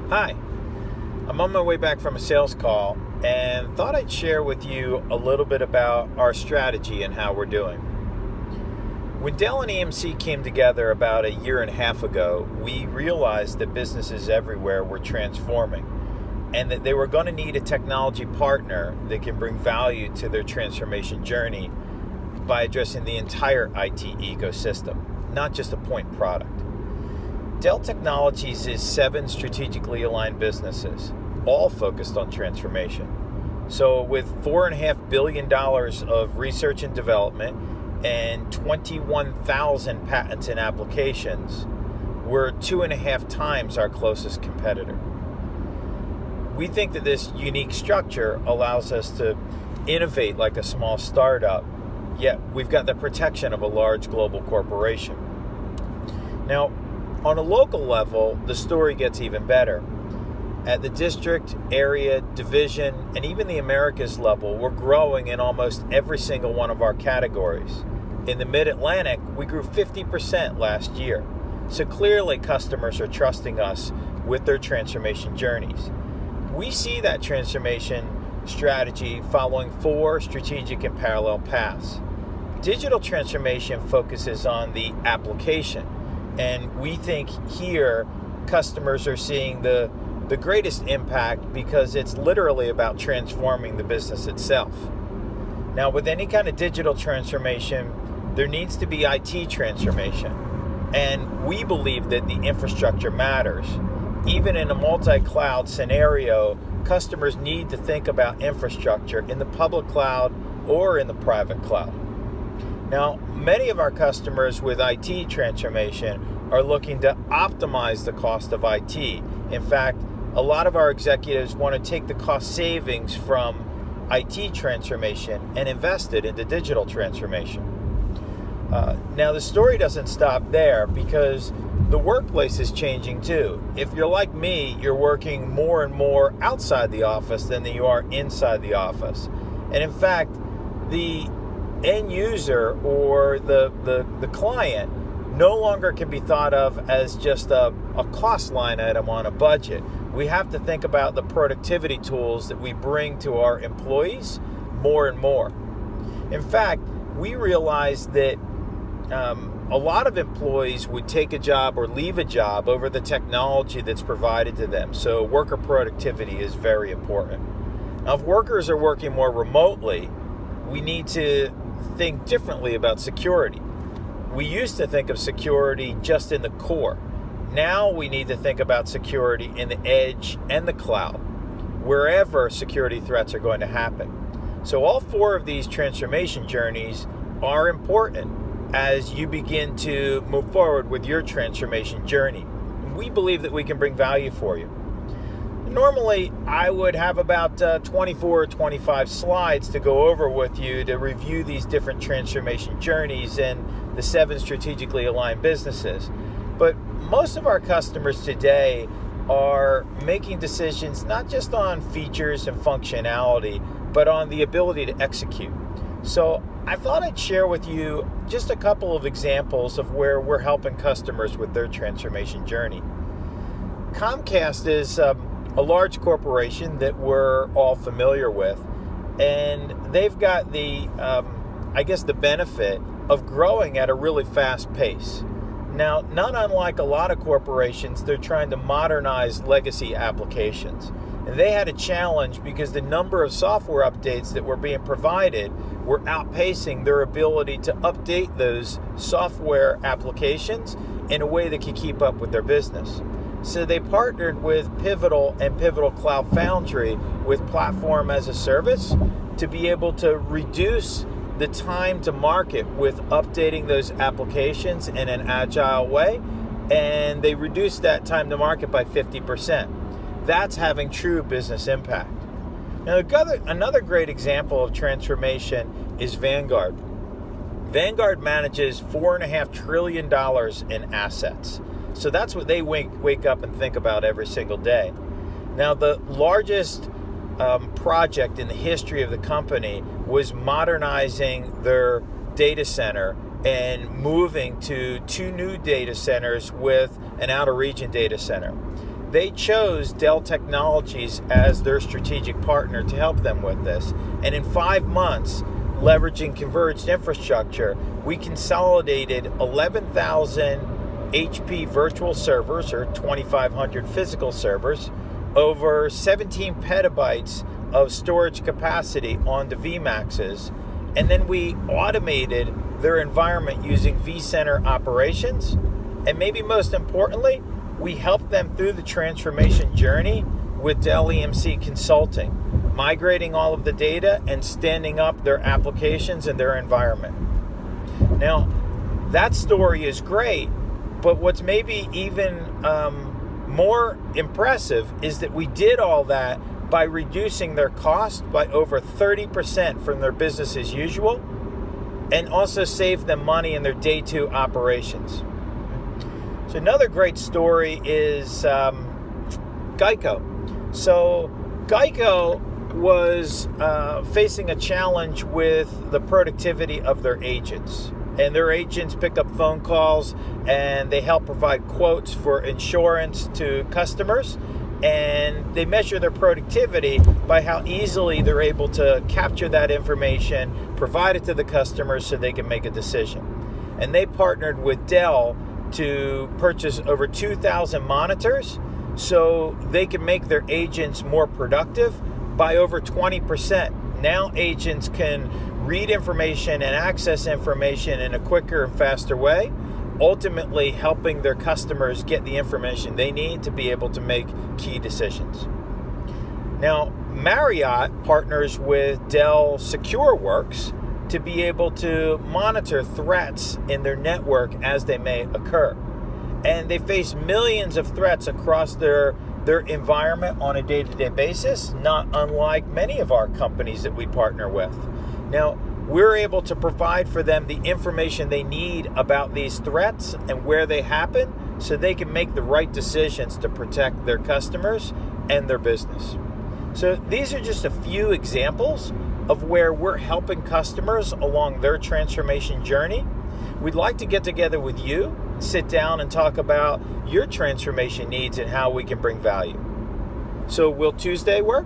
Hi, I'm on my way back from a sales call and thought I'd share with you a little bit about our strategy and how we're doing. When Dell and EMC came together about a year and a half ago, we realized that businesses everywhere were transforming and that they were going to need a technology partner that can bring value to their transformation journey by addressing the entire IT ecosystem, not just a point product. Dell Technologies is 7 strategically aligned businesses, all focused on transformation. So with $4.5 billion of research and development and 21,000 patents and applications, we're 2.5 times our closest competitor. We think that this unique structure allows us to innovate like a small startup, yet we've got the protection of a large global corporation. Now, on a local level, the story gets even better. At the district, area, division, and even the Americas level, we're growing in almost every single one of our categories. In the Mid-Atlantic, we grew 50% last year. So clearly customers are trusting us with their transformation journeys. We see that transformation strategy following 4 strategic and parallel paths. Digital transformation focuses on the application. And we think here customers are seeing the greatest impact because it's literally about transforming the business itself. Now, with any kind of digital transformation, there needs to be IT transformation. And we believe that the infrastructure matters. Even in a multi-cloud scenario, customers need to think about infrastructure in the public cloud or in the private cloud. Now, many of our customers with IT transformation are looking to optimize the cost of IT. In fact, a lot of our executives want to take the cost savings from IT transformation and invest it into digital transformation. Now, the story doesn't stop there because the workplace is changing too. If you're like me, you're working more and more outside the office than you are inside the office. And in fact, the end user or the client no longer can be thought of as just a cost line item on a budget. We have to think about the productivity tools that we bring to our employees more and more. In fact, we realized that a lot of employees would take a job or leave a job over the technology that's provided to them. So worker productivity is very important. Now, if workers are working more remotely, we need to think differently about security. We used to think of security just in the core. Now we need to think about security in the edge and the cloud, wherever security threats are going to happen. So all 4 of these transformation journeys are important as you begin to move forward with your transformation journey. We believe that we can bring value for you. Normally, I would have about 24 or 25 slides to go over with you to review these different transformation journeys and the 7 strategically aligned businesses. But most of our customers today are making decisions not just on features and functionality, but on the ability to execute. So I thought I'd share with you just a couple of examples of where we're helping customers with their transformation journey. Comcast is a large corporation that we're all familiar with, and they've got the benefit of growing at a really fast pace. Now, not unlike a lot of corporations, they're trying to modernize legacy applications. And they had a challenge because the number of software updates that were being provided were outpacing their ability to update those software applications in a way that could keep up with their business. So they partnered with Pivotal and Pivotal Cloud Foundry with Platform as a Service to be able to reduce the time to market with updating those applications in an agile way, and they reduced that time to market by 50%. That's having true business impact. Now, another great example of transformation is Vanguard. Vanguard manages $4.5 trillion in assets. So that's what they wake up and think about every single day. Now, the largest project in the history of the company was modernizing their data center and moving to 2 new data centers with an outer region data center. they chose Dell Technologies as their strategic partner to help them with this. And in 5 months, leveraging converged infrastructure, we consolidated 11,000 HP virtual servers, or 2,500 physical servers, over 17 petabytes of storage capacity onto vMaxes, and then we automated their environment using vCenter operations. And maybe most importantly, we helped them through the transformation journey with Dell EMC Consulting, migrating all of the data and standing up their applications and their environment. Now, that story is great, but what's maybe even more impressive is that we did all that by reducing their cost by over 30% from their business as usual, and also saved them money in their day 2 operations. So another great story is Geico. So Geico was facing a challenge with the productivity of their agents. And their agents pick up phone calls and they help provide quotes for insurance to customers. And they measure their productivity by how easily they're able to capture that information, provide it to the customers so they can make a decision. And they partnered with Dell to purchase over 2,000 monitors so they can make their agents more productive by over 20%. Now agents can read information and access information in a quicker and faster way, ultimately helping their customers get the information they need to be able to make key decisions. Now, Marriott partners with Dell SecureWorks to be able to monitor threats in their network as they may occur. And they face millions of threats across their environment on a day-to-day basis, not unlike many of our companies that we partner with. Now, we're able to provide for them the information they need about these threats and where they happen so they can make the right decisions to protect their customers and their business. So these are just a few examples of where we're helping customers along their transformation journey. We'd like to get together with you, sit down and talk about your transformation needs and how we can bring value. So will Tuesday work?